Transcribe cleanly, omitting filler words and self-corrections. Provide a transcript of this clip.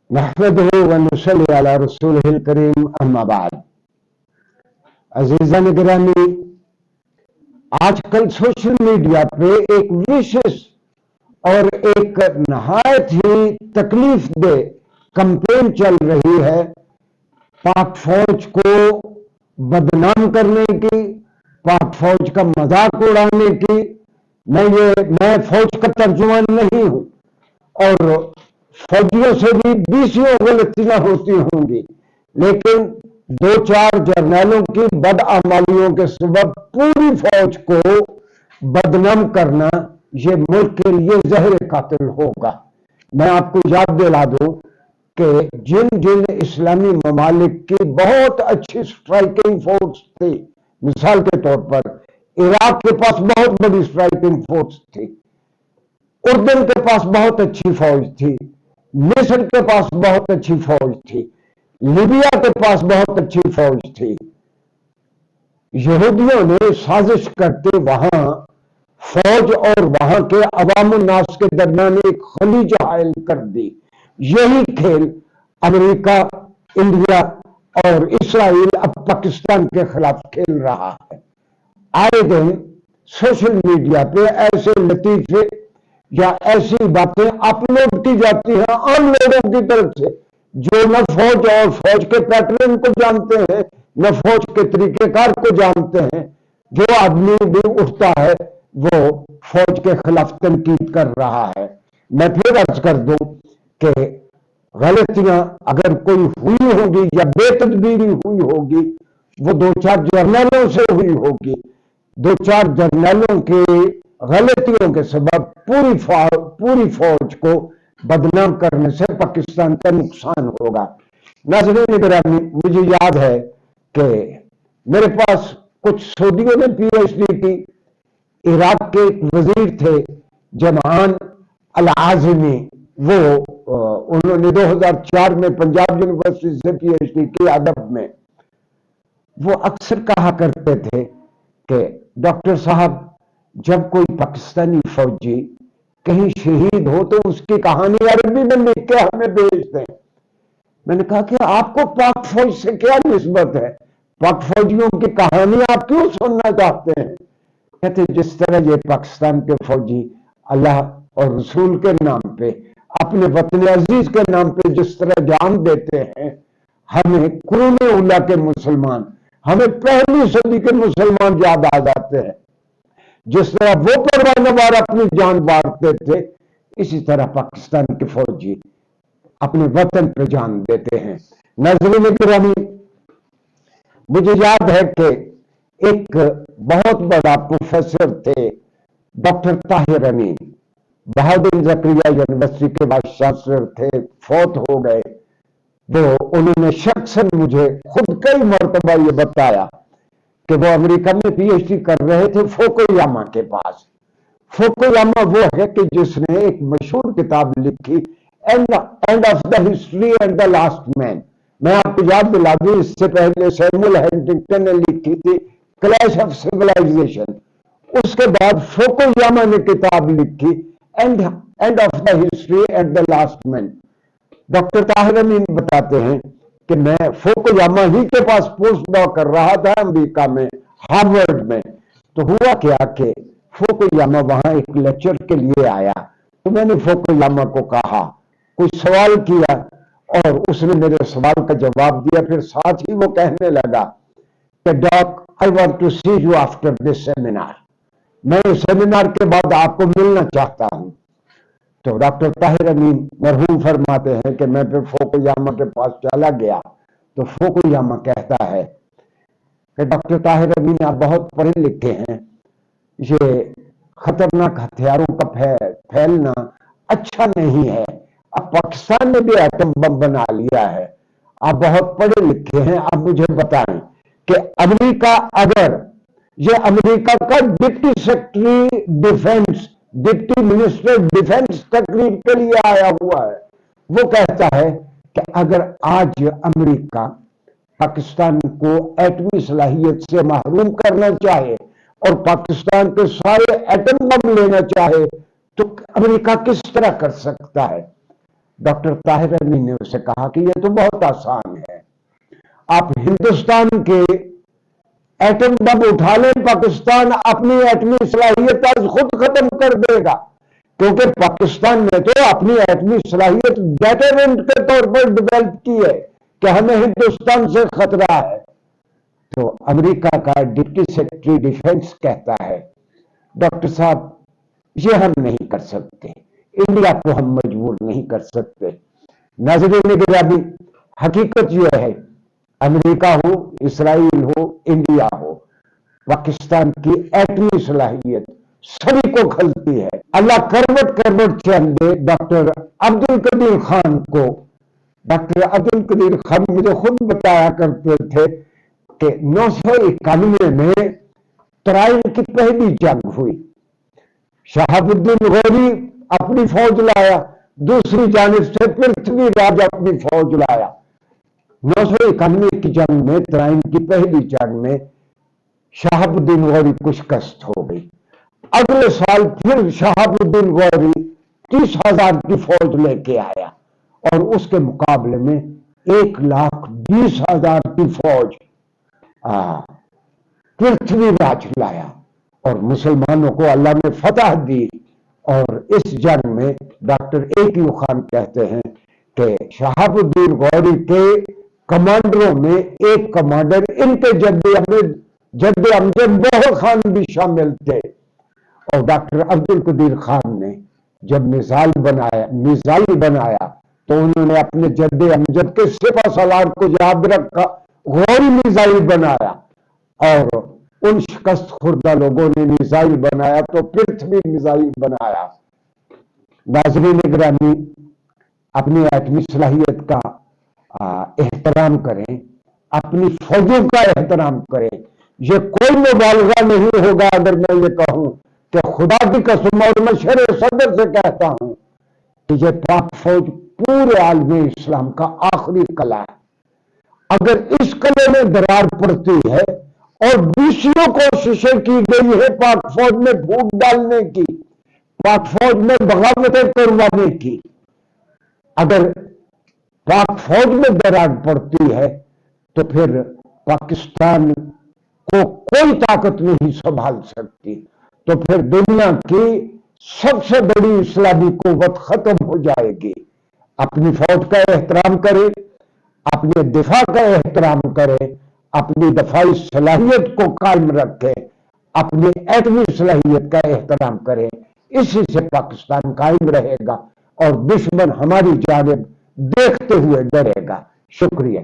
नहमदुहु व नुसल्ली अला रसूलिहिल करीम अम्मा बाद। अजीज़ान गिरामी, आजकल सोशल मीडिया पे एक विशेष और एक नहायत ही तकलीफ दे कंपेन चल रही है पाक फौज को बदनाम करने की, पाक फौज का मजाक उड़ाने की। मैं फौज का तर्जुमान नहीं हूं और फौजियों से भी बीसियों गलतियां होती होंगी, लेकिन दो चार जर्नलों की बदआमालियों के सबब पूरी फौज को बदनाम करना ये मुल्क के लिए जहर कातिल होगा। मैं आपको याद दिला दूं कि जिन जिन इस्लामी ममालिक की बहुत अच्छी स्ट्राइकिंग फोर्स थी, मिसाल के तौर पर इराक के पास बहुत बड़ी स्ट्राइकिंग फोर्स थी, उर्दन के पास बहुत अच्छी फौज थी, मिस्र के पास बहुत अच्छी फौज थी, लीबिया के पास बहुत अच्छी फौज थी। यहूदियों ने साजिश करके वहां फौज और वहां के अवामुन्नास के दरमियान एक खलीज हायल कर दी। यही खेल अमेरिका, इंडिया और इसराइल अब पाकिस्तान के खिलाफ खेल रहा है। आए दिन सोशल मीडिया पे ऐसे लतीफे या ऐसी बातें अपलोड की जाती हैं आम लोगों की तरफ से जो न फौज और फौज के पैटर्न को जानते हैं, न फौज के तरीकेकार को जानते हैं। जो आदमी भी उठता है वो फौज के खिलाफ तनकीद कर रहा है। मैं फिर अर्ज कर दूं कि गलतियां अगर कोई हुई होगी या बेतदबीरी हुई होगी, वो दो चार जर्नलों से हुई होगी। दो चार जर्नलों की गलतियों के सबब पूरी फौज को बदनाम करने से पाकिस्तान का नुकसान होगा। नाज़रीन गिरामी, मुझे याद है कि मेरे पास कुछ सऊदियों ने पीएचडी की। इराक के एक वजीर थे जमान अल आज़मी, वो उन्होंने 2004 में पंजाब यूनिवर्सिटी से पीएचडी की अदब में। वो अक्सर कहा करते थे कि डॉक्टर साहब, जब कोई पाकिस्तानी फौजी कहीं शहीद हो तो उसकी कहानी अरबी में लिख के हमें भेज दें। मैंने कहा कि आपको पाक फौज से क्या निस्बत है? पाक फौजियों की कहानी आप क्यों सुनना चाहते हैं? कहते जिस तरह ये पाकिस्तान के फौजी अल्लाह और रसूल के नाम पे, अपने वतन अजीज के नाम पे जिस तरह जान देते हैं, हमें कुरून उला के मुसलमान, हमें पहली सदी के मुसलमान याद आ जाते हैं। जिस तरह वो परवानवार अपनी जान बांटते थे, इसी तरह पाकिस्तान के फौजी अपने वतन पे जान देते हैं। नाज़रीन गिरामी, मुझे याद है कि एक बहुत बड़ा प्रोफेसर थे डॉक्टर ताहिर अमीन, बहादुर ज़करिया यूनिवर्सिटी के वाइस चांसलर थे, फौत हो गए। वो उन्होंने शख्सन मुझे खुद कई मरतबा ये बताया कि वो अमेरिका में पीएचडी कर रहे थे फुकुयामा के पास। फुकुयामा वो है कि जिसने एक मशहूर किताब लिखी, end of the history and the last man. मैं आपको याद दिला दूं, इससे पहले सैमुअल हंटिंगटन ने लिखी थी क्लैश ऑफ सिविलाइजेशन। उसके बाद फुकुयामा ने किताब लिखी end of the history and the last man. Doctor Tahir Amin बताते हैं कि मैं फुकुयामा ही के पास पोस्ट डॉक कर रहा था अमेरिका में, हार्वर्ड में। तो हुआ क्या कि फुकुयामा वहां एक लेक्चर के लिए आया, तो मैंने फुकुयामा को कहा, कुछ सवाल किया और उसने मेरे सवाल का जवाब दिया। फिर साथ ही वो कहने लगा कि doc, I want to see you after this seminar, मैं इस सेमिनार के बाद आपको मिलना चाहता हूं। तो डॉक्टर ताहिर अमीन मरहूम फरमाते हैं कि मैं फिर फुकुयामा के पास चला गया। तो फुकुयामा कहता है कि डॉक्टर ताहिर अमीन, आप बहुत पढ़े लिखे हैं, ये खतरनाक हथियारों का फैलना अच्छा नहीं है। अब पाकिस्तान ने भी एटम बम बना लिया है, आप बहुत पढ़े लिखे हैं, आप मुझे बताएं कि अमेरिका, अगर ये अमेरिका का deputy secretary defence, deputy minister defence तकरीर के लिए आया हुआ है, वो कहता है कि अगर आज अमेरिका पाकिस्तान को एटमी सलाहियत से महरूम करना चाहे और पाकिस्तान के सारे एटम बम लेना चाहे तो अमेरिका किस तरह कर सकता है? डॉक्टर ताहिर अली ने उसे कहा कि यह तो बहुत आसान है, आप हिंदुस्तान के एटम बम उठा लें, पाकिस्तान अपनी एटमी सलाहियत आज खुद खत्म कर देगा, क्योंकि पाकिस्तान ने तो अपनी एटमी सलाहियत डेटरेंट के तौर पर डेवलप की है कि हमें हिंदुस्तान से खतरा है। तो अमेरिका का डिप्टी सेक्रेटरी डिफेंस कहता है, डॉक्टर साहब ये हम नहीं कर सकते, इंडिया को हम मजबूर नहीं कर सकते। नाज़रीन गिरामी, हकीकत यह है, अमेरिका हो, इसराइल हो, इंडिया हो, पाकिस्तान की एटमी सलाहियत सभी को खलती है। अल्लाह करवट करवट चैन दे डॉक्टर अब्दुल कदीर खान को। डॉक्टर अब्दुल कदीर खान मुझे खुद बताया करते थे कि 991 में तराइन की पहली जंग हुई, शहाबुद्दीन गौरी अपनी फौज लाया, दूसरी जानिब से पृथ्वीराज अपनी फौज लाया। 991 की जंग में, तराइन की पहली जंग में शहाबुद्दीन गौरी को शिकस्त हो गई। अगले साल फिर शहाबुद्दीन गौरी 30,000 की फौज लेके आया और उसके मुकाबले में 1,20,000 की फौज पृथ्वीराज लाया और मुसलमानों को अल्लाह ने फतह दी। और इस जंग में डॉक्टर ए.क्यू. खान कहते हैं कि शहाबुद्दीन गौरी के कमांडरों में एक कमांडर इनके जद्दे अमजद बहर खान भी शामिल थे। और डॉक्टर अब्दुल कदीर खान ने जब मिसाइल बनाया तो उन्होंने अपने जद्दे अमजद के सिपह सलार को याद रखा, गौरी मिसाइल बनाया और उन शिकस्त खुर्दा लोगों ने मिसाइल बनाया तो पृथ्वी मिसाइल बनाया। नाज़रीन गिरामी, अपनी एटमी सलाहियत का एहतराम करें, अपनी फौजों का एहतराम करें। ये कोई मुबालगा नहीं होगा अगर मैं ये कहूं कि खुदा की कसम और मैं शेर सदर से कहता हूं कि ये पाक फौज पूरे आलमी इस्लाम का आखिरी कला है। अगर इस कले में दरार पड़ती है और दूसरों कोशिशें की गई है पाक फौज में फूट डालने की, पाक फौज में बगावतें करवाने की, अगर पाक फौज में दरार पड़ती है तो फिर पाकिस्तान को कोई ताकत नहीं संभाल सकती। तो फिर दुनिया की सबसे बड़ी इस्लामी कुव्वत खत्म हो जाएगी। अपनी फौज का एहतराम करें, अपने दिफा का एहतराम करें, अपनी दफाई सलाहियत को कायम रखें, अपनी एटमी सलाहियत का एहतराम करें। इसी से पाकिस्तान कायम रहेगा और दुश्मन हमारी जानिब देखते हुए डरेगा। शुक्रिया।